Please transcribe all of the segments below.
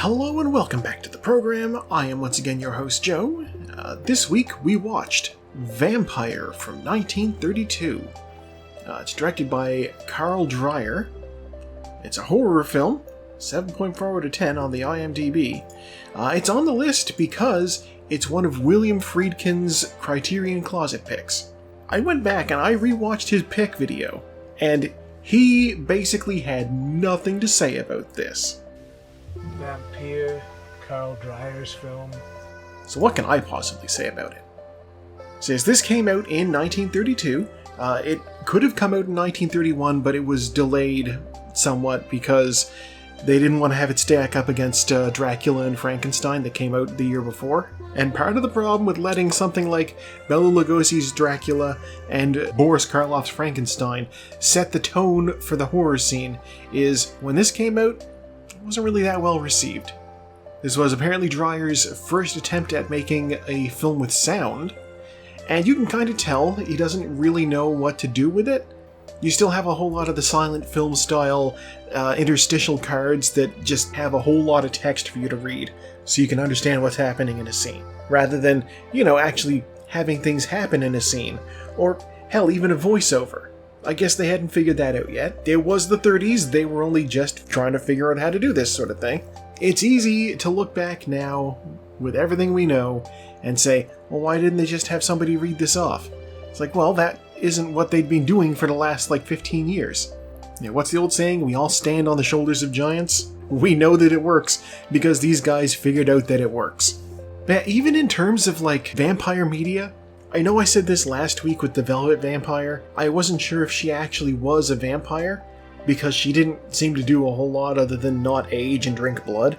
Hello and welcome back to the program. I am once again your host, Joe. This week we watched Vampyr from 1932. It's directed by Carl Dreyer. It's a horror film, 7.4 out of 10 on the IMDb. It's on the list because it's one of William Friedkin's Criterion Closet picks. I went back and I rewatched his pick video, and he basically had nothing to say about this. Vampyr, Carl Dreyer's film. So what can I possibly say about it? Says this came out in 1932. It could have come out in 1931, but it was delayed somewhat because they didn't want to have it stack up against Dracula and Frankenstein that came out the year before. And part of the problem with letting something like Bela Lugosi's Dracula and Boris Karloff's Frankenstein set the tone for the horror scene is when this came out, it wasn't really that well received. This was apparently Dreyer's first attempt at making a film with sound, and you can kind of tell he doesn't really know what to do with it. You still have a whole lot of the silent film style interstitial cards that just have a whole lot of text for you to read so you can understand what's happening in a scene, rather than, actually having things happen in a scene, or hell, even a voiceover. I guess they hadn't figured that out yet. It was the 30s, they were only just trying to figure out how to do this sort of thing. It's easy to look back now, with everything we know, and say, well, why didn't they just have somebody read this off? It's like, well, that isn't what they'd been doing for the last, 15 years. What's the old saying? We all stand on the shoulders of giants? We know that it works, because these guys figured out that it works. But even in terms of, vampire media, I know I said this last week with the Velvet Vampire. I wasn't sure if she actually was a vampire, because she didn't seem to do a whole lot other than not age and drink blood.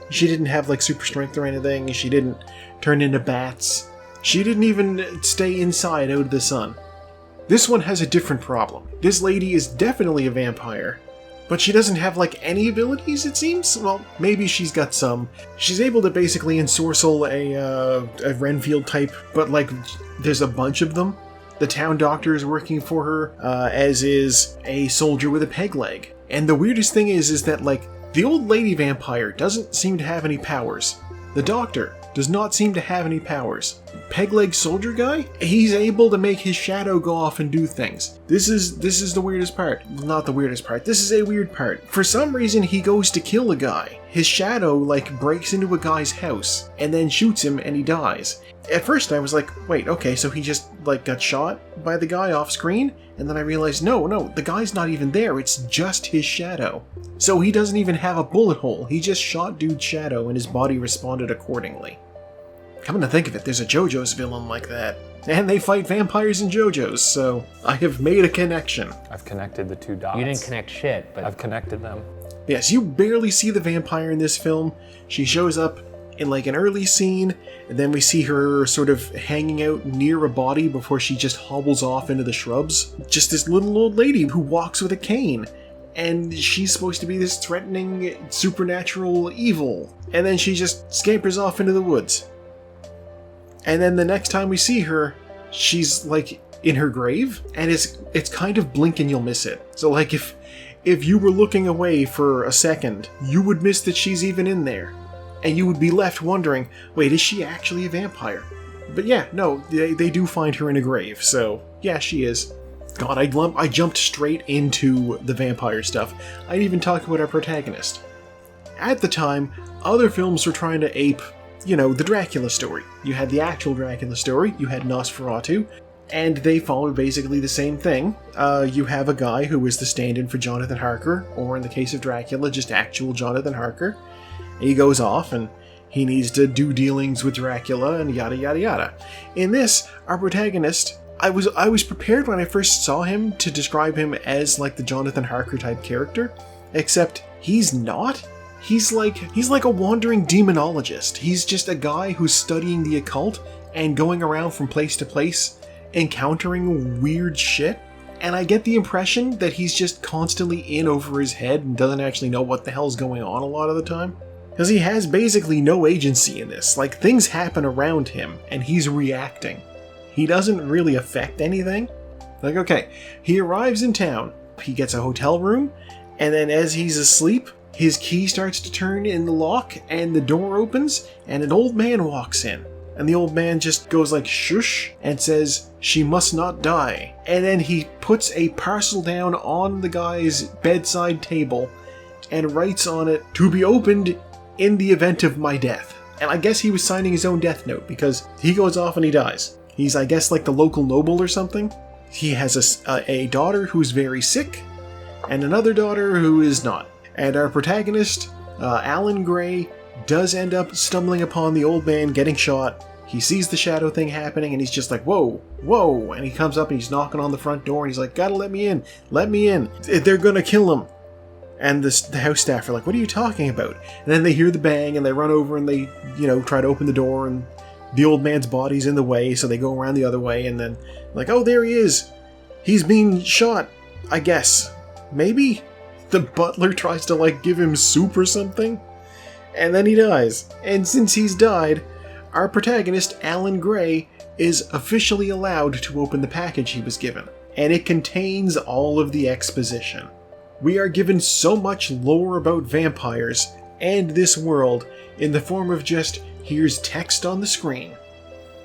She didn't have, super strength or anything. She didn't turn into bats. She didn't even stay inside out of the sun. This one has a different problem. This lady is definitely a vampire, but she doesn't have, any abilities, it seems? Well, maybe she's got some. She's able to basically ensorcel a Renfield type, but, there's a bunch of them. The town doctor is working for her, as is a soldier with a peg leg. And the weirdest thing is that, the old lady vampire doesn't seem to have any powers. The doctor does not seem to have any powers. Peg leg soldier guy? He's able to make his shadow go off and do things. This is the weirdest part. Not the weirdest part. This is a weird part. For some reason, he goes to kill a guy. His shadow, breaks into a guy's house and then shoots him and he dies. At first I was like, wait, okay, so he just, got shot by the guy off screen? And then I realized, no, the guy's not even there, it's just his shadow. So he doesn't even have a bullet hole, he just shot dude's shadow and his body responded accordingly. Coming to think of it, there's a JoJo's villain like that. And they fight vampires in JoJo's, so I have made a connection. I've connected the two dots. You didn't connect shit, but I've connected them. Yes, you barely see the vampire in this film. She shows up in an early scene, and then we see her sort of hanging out near a body before she just hobbles off into the shrubs. Just this little old lady who walks with a cane, and she's supposed to be this threatening supernatural evil, and then she just scampers off into the woods. And then the next time we see her, she's in her grave, and it's kind of blink and you'll miss it. So if you were looking away for a second, you would miss that she's even in there. And you would be left wondering, wait, is she actually a vampire? But yeah, no, they do find her in a grave, so yeah, she is. God, I jumped straight into the vampire stuff. I didn't even talk about our protagonist. At the time, other films were trying to ape, the Dracula story. You had the actual Dracula story, you had Nosferatu, and they followed basically the same thing. You have a guy who is the stand-in for Jonathan Harker, or in the case of Dracula, just actual Jonathan Harker. He goes off and he needs to do dealings with Dracula and yada yada yada. In this, our protagonist, I was prepared when I first saw him to describe him as the Jonathan Harker type character, except he's not. He's like a wandering demonologist. He's just a guy who's studying the occult and going around from place to place, encountering weird shit. And I get the impression that he's just constantly in over his head and doesn't actually know what the hell's going on a lot of the time. Because he has basically no agency in this. Things happen around him, and he's reacting. He doesn't really affect anything. Okay, he arrives in town, he gets a hotel room, and then as he's asleep, his key starts to turn in the lock, and the door opens, and an old man walks in. And the old man just goes like shush and says, "She must not die." And then he puts a parcel down on the guy's bedside table and writes on it, "To be opened in the event of my death." And I guess he was signing his own death note, because he goes off and he dies. He's, I guess, like the local noble or something. He has a daughter who's very sick, and another daughter who is not. And our protagonist, Alan Gray, does end up stumbling upon the old man getting shot. He sees the shadow thing happening, and he's just like, whoa, whoa. And he comes up and he's knocking on the front door, and he's like, "Gotta let me in, let me in. They're gonna kill him." And the house staff are like, "What are you talking about?" And then they hear the bang, and they run over and they, try to open the door, and the old man's body's in the way, so they go around the other way, and then, like, "Oh, there he is. He's being shot, I guess. Maybe?" The butler tries to, give him soup or something, and then he dies. And since he's died, our protagonist, Alan Gray, is officially allowed to open the package he was given, and it contains all of the exposition. We are given so much lore about vampires and this world in the form of just, here's text on the screen.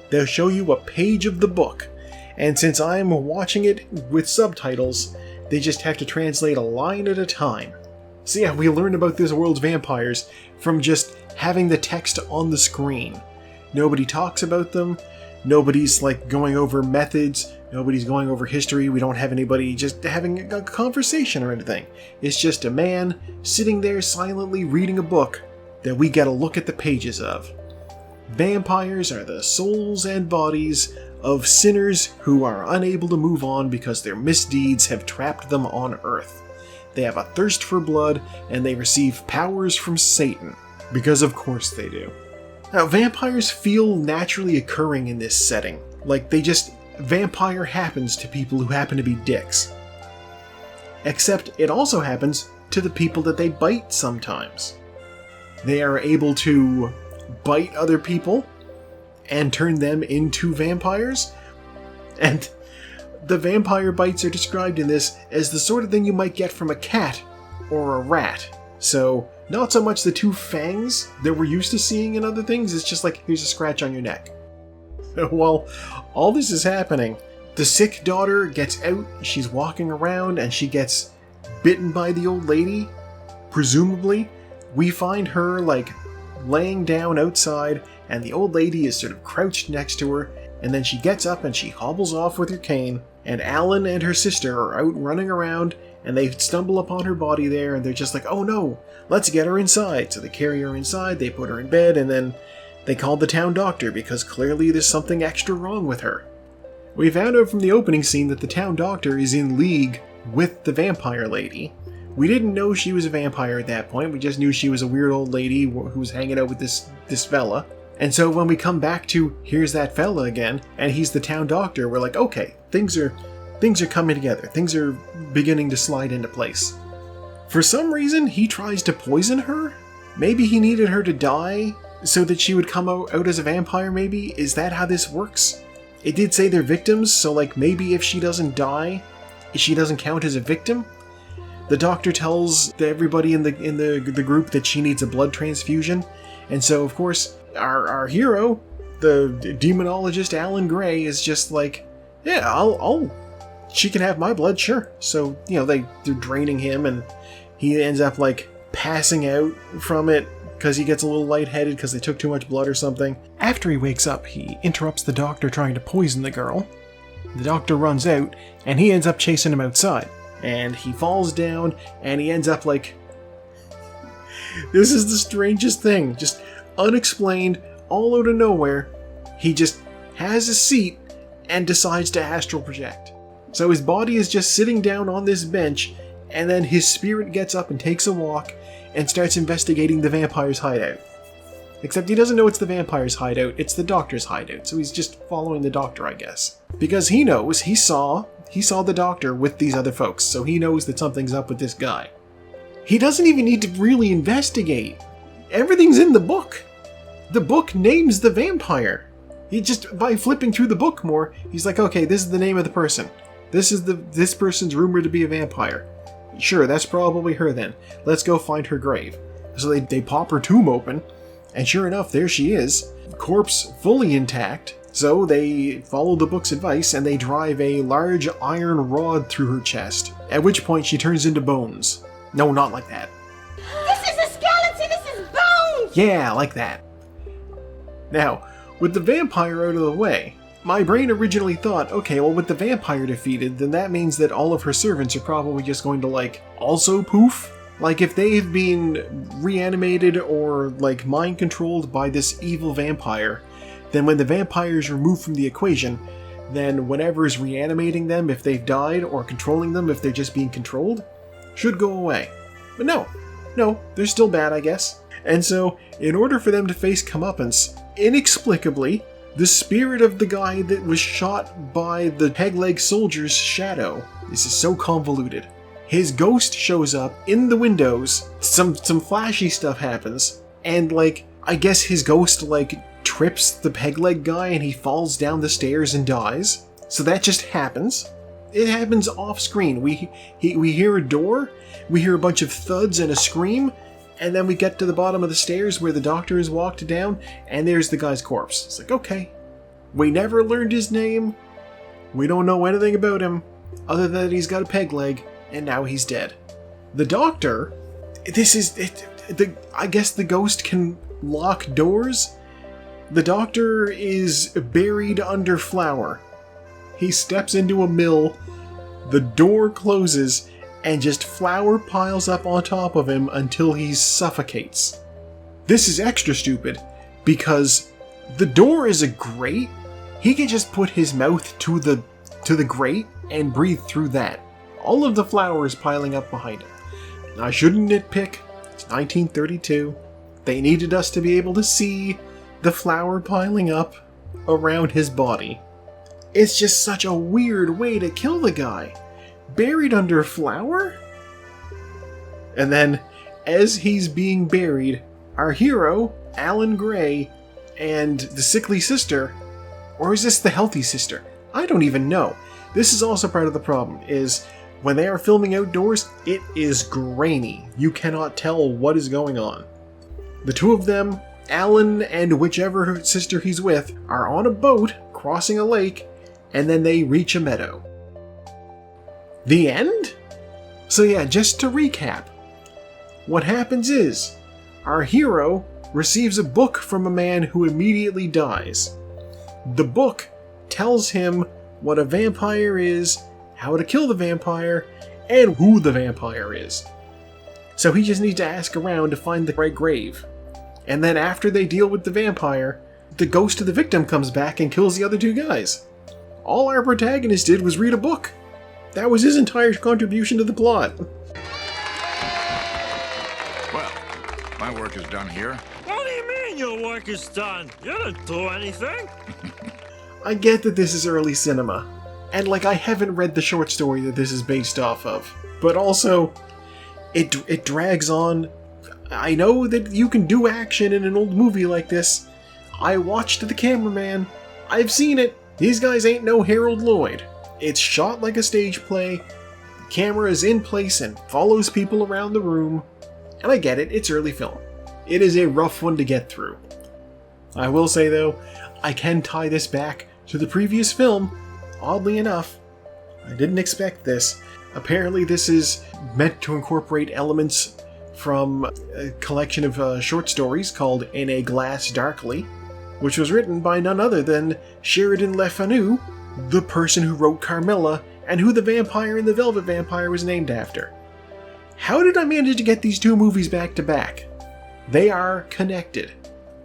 They'll show you a page of the book, and since I'm watching it with subtitles, they just have to translate a line at a time. So yeah, we learn about this world's vampires from just having the text on the screen. Nobody talks about them, nobody's going over methods, nobody's going over history, we don't have anybody just having a conversation or anything. It's just a man sitting there silently reading a book that we get a look at the pages of. Vampires are the souls and bodies of sinners who are unable to move on because their misdeeds have trapped them on Earth. They have a thirst for blood, and they receive powers from Satan, because of course they do. Now, vampires feel naturally occurring in this setting. Vampire happens to people who happen to be dicks. Except it also happens to the people that they bite sometimes. They are able to bite other people and turn them into vampires. And the vampire bites are described in this as the sort of thing you might get from a cat or a rat. So, not so much the two fangs that we're used to seeing in other things, it's just here's a scratch on your neck. While all this is happening, the sick daughter gets out, she's walking around, and she gets bitten by the old lady, presumably. We find her, laying down outside, and the old lady is sort of crouched next to her, and then she gets up and she hobbles off with her cane, and Alan and her sister are out running around, and they stumble upon her body there, and they're just like, "Oh no, let's get her inside." So they carry her inside, they put her in bed, and then they call the town doctor because clearly there's something extra wrong with her. We found out from the opening scene that the town doctor is in league with the vampire lady. We didn't know she was a vampire at that point, we just knew she was a weird old lady who was hanging out with this fella. And so when we come back to, here's that fella again, and he's the town doctor, we're like, okay, things are coming together. Things are beginning to slide into place. For some reason, he tries to poison her? Maybe he needed her to die so that she would come out as a vampire, maybe? Is that how this works? It did say they're victims, so maybe if she doesn't die, she doesn't count as a victim? The doctor tells everybody in the group that she needs a blood transfusion, and so of course our hero, the demonologist Alan Gray, is just yeah, I'll she can have my blood, sure. So they're draining him, and he ends up passing out from it because he gets a little lightheaded because they took too much blood or something. After he wakes up, he interrupts the doctor trying to poison the girl. The doctor runs out, and he ends up chasing him outside. And he falls down, and he ends up this is the strangest thing. Just unexplained, all out of nowhere. He just has a seat and decides to astral project. So his body is just sitting down on this bench, and then his spirit gets up and takes a walk and starts investigating the vampire's hideout. Except he doesn't know it's the vampire's hideout, it's the doctor's hideout, so he's just following the doctor, I guess. Because he knows, he saw the doctor with these other folks, so he knows that something's up with this guy. He doesn't even need to really investigate. Everything's in the book. The book names the vampire. He just, by flipping through the book more, he's like, okay, this is the name of the person. This person's rumored to be a vampire. Sure, that's probably her then. Let's go find her grave. So they pop her tomb open, and sure enough, there she is, corpse fully intact. So they follow the book's advice and they drive a large iron rod through her chest, at which point she turns into bones. No, not like that. This is a skeleton! This is bone! Yeah, like that. Now, with the vampire out of the way, my brain originally thought, okay, well with the vampire defeated, then that means that all of her servants are probably just going to, like, also poof? Like, if they've been reanimated or, like, mind-controlled by this evil vampire, then when the vampire is removed from the equation, then whatever is reanimating them, if they've died, or controlling them if they're just being controlled, should go away. But no, they're still bad, I guess. And so, in order for them to face comeuppance, inexplicably, the spirit of the guy that was shot by the peg-leg soldier's shadow, this is so convoluted, his ghost shows up in the windows, some flashy stuff happens, and, like, I guess his ghost, like, trips the peg-leg guy and he falls down the stairs and dies. So that just happens. It happens off-screen. We hear a door, we hear a bunch of thuds and a scream, and then we get to the bottom of the stairs where the doctor has walked down, and there's the guy's corpse. It's like, okay. We never learned his name. We don't know anything about him, other than that he's got a peg leg, and now he's dead. The doctor, I guess the ghost can lock doors? The doctor is buried under flour. He steps into a mill, the door closes, and just flour piles up on top of him until he suffocates. This is extra stupid, because the door is a grate. He can just put his mouth to the grate and breathe through that. All of the flour is piling up behind him. I shouldn't nitpick. It's 1932. They needed us to be able to see the flour piling up around his body. It's just such a weird way to kill the guy. Buried under flour? And then, as he's being buried, our hero, Alan Gray, and the sickly sister, or is this the healthy sister? I don't even know. This is also part of the problem, is when they are filming outdoors, it is grainy. You cannot tell what is going on. The two of them, Alan and whichever sister he's with, are on a boat crossing a lake, and then they reach a meadow. The end? So yeah, just to recap, what happens is, our hero receives a book from a man who immediately dies. The book tells him what a vampire is, how to kill the vampire, and who the vampire is. So he just needs to ask around to find the right grave. And then after they deal with the vampire, the ghost of the victim comes back and kills the other two guys. All our protagonist did was read a book. That was his entire contribution to the plot. Well, my work is done here. What do you mean your work is done? You didn't do anything. I get that this is early cinema, and like I haven't read the short story that this is based off of, but also, it drags on. I know that you can do action in an old movie like this. I watched The Cameraman. I've seen it. These guys ain't no Harold Lloyd. It's shot like a stage play. The camera is in place and follows people around the room. And I get it, it's early film. It is a rough one to get through. I will say though, I can tie this back to the previous film. Oddly enough, I didn't expect this. Apparently this is meant to incorporate elements from a collection of short stories called In a Glass Darkly, which was written by none other than Sheridan Le Fanu, the person who wrote Carmilla, and who the vampire in The Velvet Vampire was named after. How did I manage to get these two movies back to back? They are connected.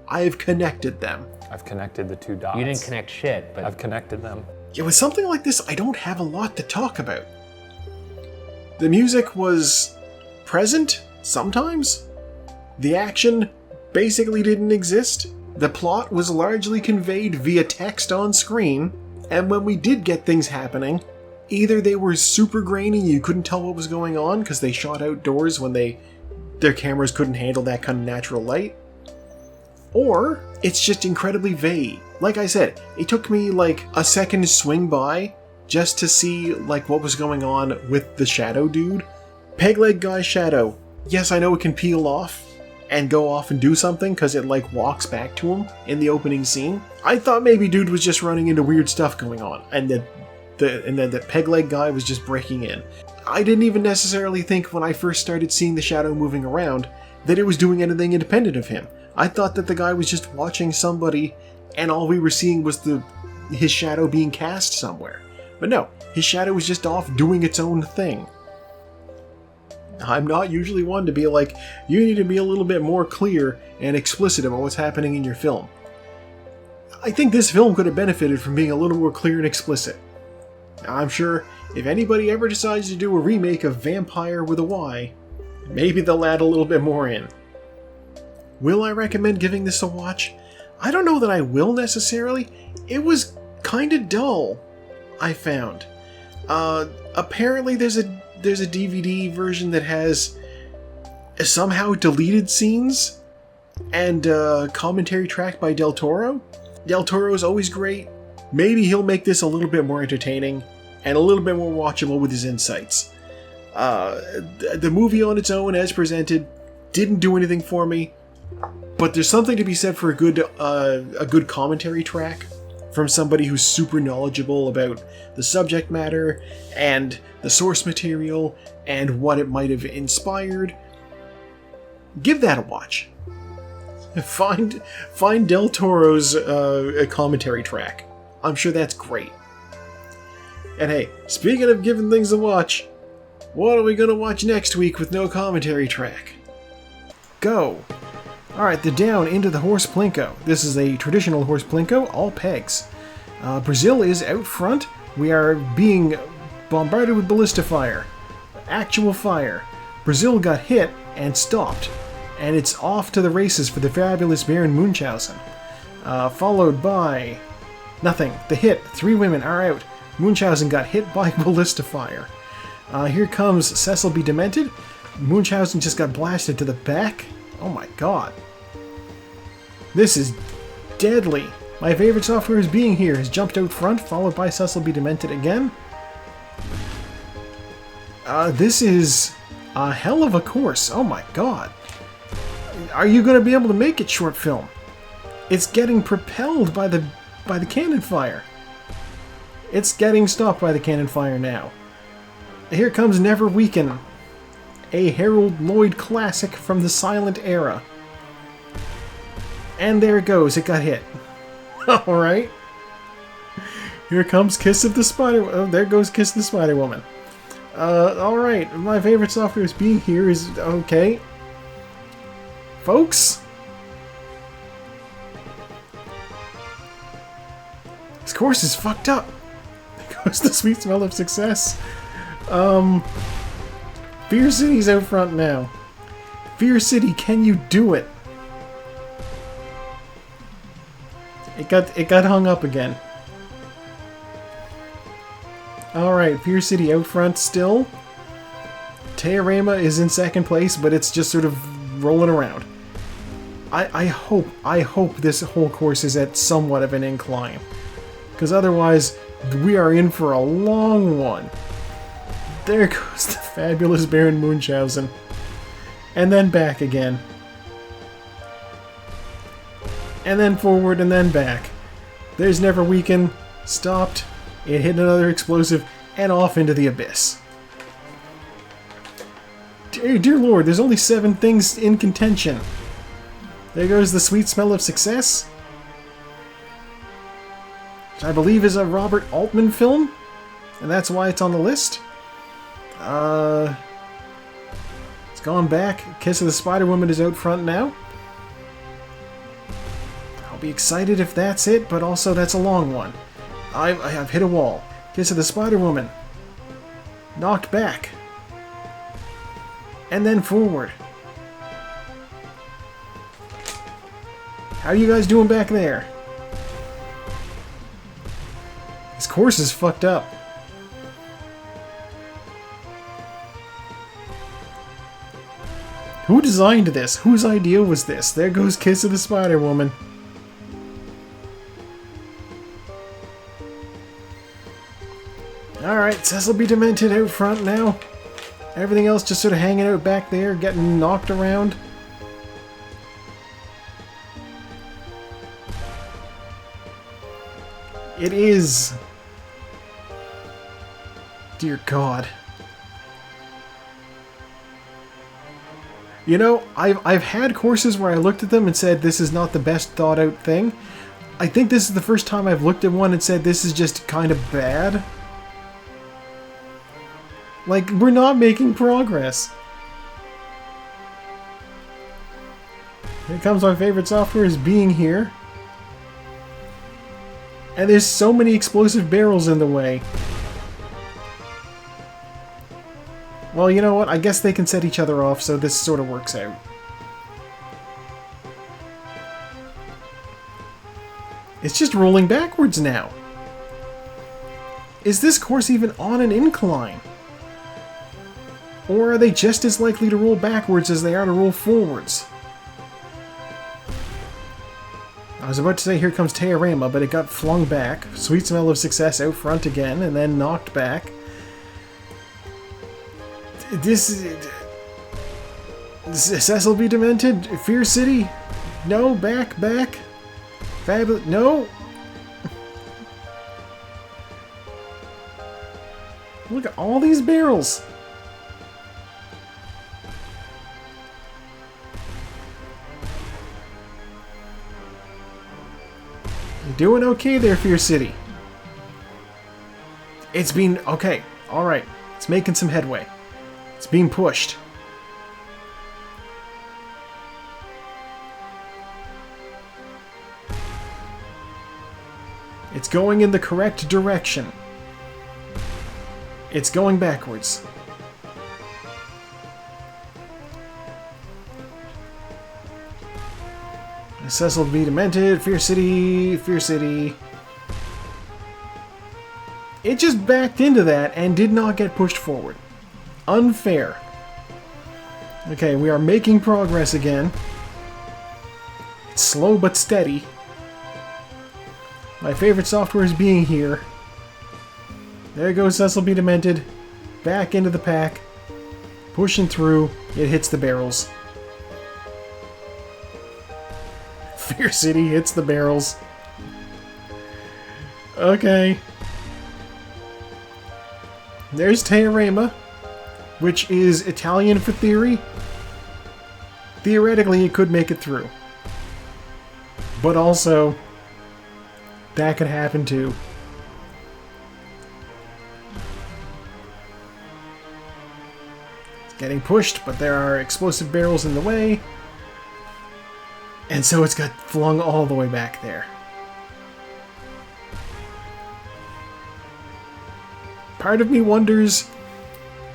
I've connected them. I've connected the two dots. You didn't connect shit, but I've connected them. Yeah, with something like this, I don't have a lot to talk about. The music was present, sometimes. The action basically didn't exist. The plot was largely conveyed via text on screen, and when we did get things happening, either they were super grainy, you couldn't tell what was going on because they shot outdoors when their cameras couldn't handle that kind of natural light, or it's just incredibly vague. Like I said, it took me like a second to swing by just to see like what was going on with the shadow dude, Peg leg guy's shadow. Yes, I know it can peel off and go off and do something because it like walks back to him in the opening scene. I thought maybe dude was just running into weird stuff going on, and then that peg leg guy was just breaking in. I didn't even necessarily think when I first started seeing the shadow moving around that it was doing anything independent of him. I thought that the guy was just watching somebody and all we were seeing was his shadow being cast somewhere. But no, his shadow was just off doing its own thing. I'm not usually one to be like, you need to be a little bit more clear and explicit about what's happening in your film. I think this film could have benefited from being a little more clear and explicit. I'm sure if anybody ever decides to do a remake of Vampyr with a Y, maybe they'll add a little bit more in. Will I recommend giving this a watch? I don't know that I will necessarily. It was kinda dull, I found. Apparently there's a DVD version that has somehow deleted scenes and a commentary track by Del Toro. Del Toro is always great. Maybe he'll make this a little bit more entertaining and a little bit more watchable with his insights. The movie on its own, as presented, didn't do anything for me, but there's something to be said for a good commentary track from somebody who's super knowledgeable about the subject matter and the source material and what it might have inspired. Give that a watch. Find Del Toro's commentary track. I'm sure that's great. And hey, speaking of giving things a watch, what are we going to watch next week with no commentary track? Go! Alright, the Down into the Horse Plinko. This is a traditional horse Plinko, all pegs. Brazil is out front. We are being bombarded with ballista fire. Actual fire. Brazil got hit and stopped. And it's off to the races for the fabulous Baron Munchausen. Followed by... nothing. The hit. 3 women are out. Munchausen got hit by ballista fire. Here comes Cecil B. Demented. Munchausen just got blasted to the back. Oh my god. This is deadly. My favorite software is being here. Has jumped out front, followed by Cecil B. Demented again. This is a hell of a course. Oh my god. Are you going to be able to make it, short film? It's getting propelled by the cannon fire. It's getting stopped by the cannon fire now. Here comes Never Weaken, a Harold Lloyd classic from the silent era. And there it goes, it got hit. Alright. Here comes Kiss of the Spider... oh, there goes Kiss of the Spider-Woman. Alright, my favorite software is being here is... okay. Folks? This course is fucked up. There goes the sweet smell of success. Fear City's out front now. Fear City, can you do it? It got hung up again. Alright, Fear City out front still. Teorema is in second place, but it's just sort of rolling around. I hope this whole course is at somewhat of an incline. Because otherwise, we are in for a long one. There goes the fabulous Baron Munchausen. And then back again. And then forward and then back. There's Never Weaken. Stopped. It hit another explosive and off into the abyss. Dear Lord, there's only 7 things in contention. There goes the sweet smell of success. Which I believe is a Robert Altman film. And that's why it's on the list. It's gone back. Kiss of the Spider-Woman is out front now. I'll be excited if that's it, but also that's a long one. I've hit a wall. Kiss of the Spider-Woman. Knocked back. And then forward. How are you guys doing back there? This course is fucked up. Who designed this? Whose idea was this? There goes Kiss of the Spider-Woman. Alright, Cecil B. Demented out front now. Everything else just sort of hanging out back there, getting knocked around. It is. Dear God. You know, I've had courses where I looked at them and said this is not the best thought out thing. I think this is the first time I've looked at one and said this is just kind of bad. Like, we're not making progress. Here comes my favorite software is being here. And there's so many explosive barrels in the way. Well, you know what? I guess they can set each other off, so this sort of works out. It's just rolling backwards now. Is this course even on an incline? Or are they just as likely to roll backwards as they are to roll forwards? I was about to say here comes Teorema, but it got flung back. Sweet smell of success out front again, and then knocked back. Cecil be demented? Fear City? No, back. Fabulous. No! Look at all these barrels! You're doing okay there, Fear City. It's been... okay, alright. It's making some headway. It's being pushed. It's going in the correct direction. It's going backwards. Cecil be demented. Fear City. Fear City. It just backed into that and did not get pushed forward. Unfair. Okay, we are making progress again. It's slow but steady. My favorite software is being here. There goes Cecil be demented. Back into the pack. Pushing through. It hits the barrels. Fear City hits the barrels. Okay. There's Teorema, which is Italian for theory. Theoretically, it could make it through. But also, that could happen too. It's getting pushed, but there are explosive barrels in the way. And so it's got flung all the way back there. Part of me wonders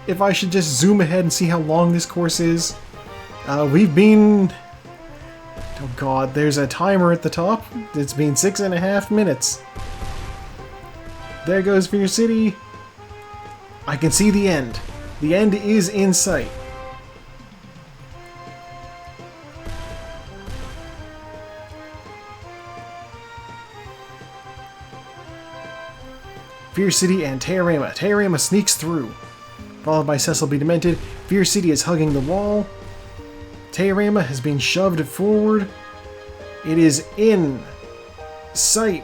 if I should just zoom ahead and see how long this course is. We've been... oh god, there's a timer at the top. It's been 6.5 minutes. There goes Fear City. I can see the end. The end is in sight. Fear City and Teorema. Teorema sneaks through, followed by Cecil be demented. Fear City is hugging the wall. Teorema has been shoved forward. It is in sight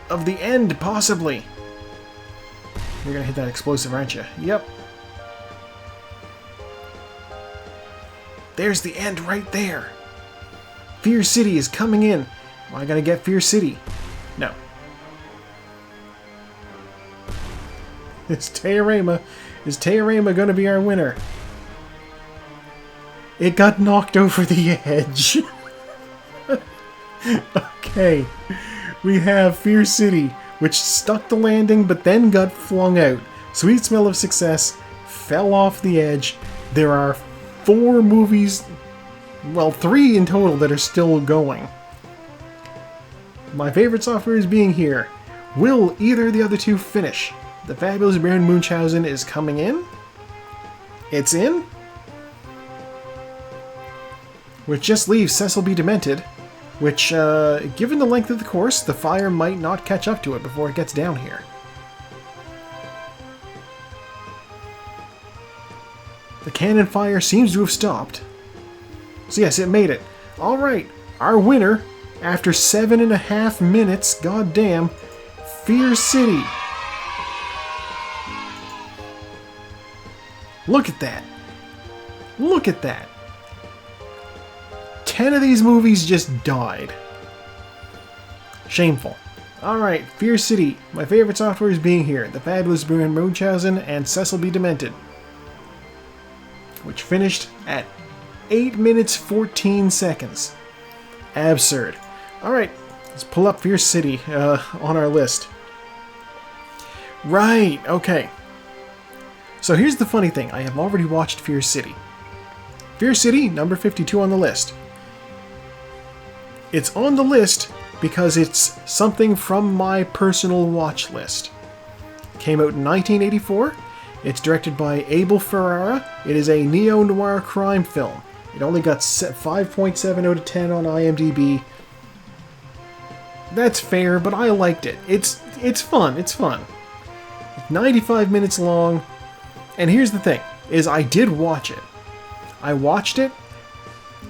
of the end, possibly. You're gonna hit that explosive, aren't you? Yep. There's the end right there. Fear City is coming in. Am I gonna get Fear City? No. It's Teorema. Is Teorema gonna be our winner? It got knocked over the edge. Okay. We have Fear City, which stuck the landing but then got flung out. Sweet smell of success, fell off the edge. There are 4 movies, well, 3 in total that are still going. My favorite software is being here. Will either of the other two finish? The fabulous Baron Munchausen is coming in. It's in. Which just leaves Cecil be demented, which, given the length of the course, the fire might not catch up to it before it gets down here. The cannon fire seems to have stopped. So yes, it made it. Alright, our winner, after 7.5 minutes, goddamn, Fear City. Look at that. Look at that. 10 of these movies just died. Shameful. Alright, Fear City. My favorite software is being here. The Fabulous Baron Munchausen and Cecil B. Demented. Which finished at 8 minutes 14 seconds. Absurd. Alright, let's pull up Fear City on our list. Right, okay. So here's the funny thing. I have already watched Fear City. Fear City, number 52 on the list. It's on the list because it's something from my personal watch list. It came out in 1984. It's directed by Abel Ferrara. It is a neo-noir crime film. It only got 5.7 out of 10 on IMDb. That's fair, but I liked it. It's fun. It's fun. It's 95 minutes long. And here's the thing, is I did watch it. I watched it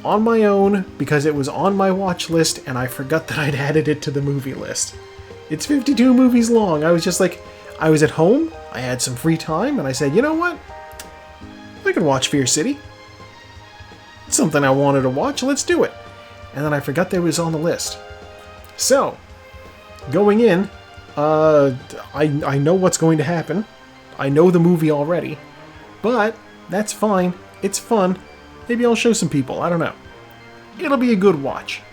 on my own because it was on my watch list and I forgot that I'd added it to the movie list. It's 52 movies long. I was just like, I was at home, I had some free time, and I said, you know what? I can watch Fear City. It's something I wanted to watch, let's do it. And then I forgot that it was on the list. So, going in, I know what's going to happen. I know the movie already, but that's fine. It's fun. Maybe I'll show some people. I don't know. It'll be a good watch.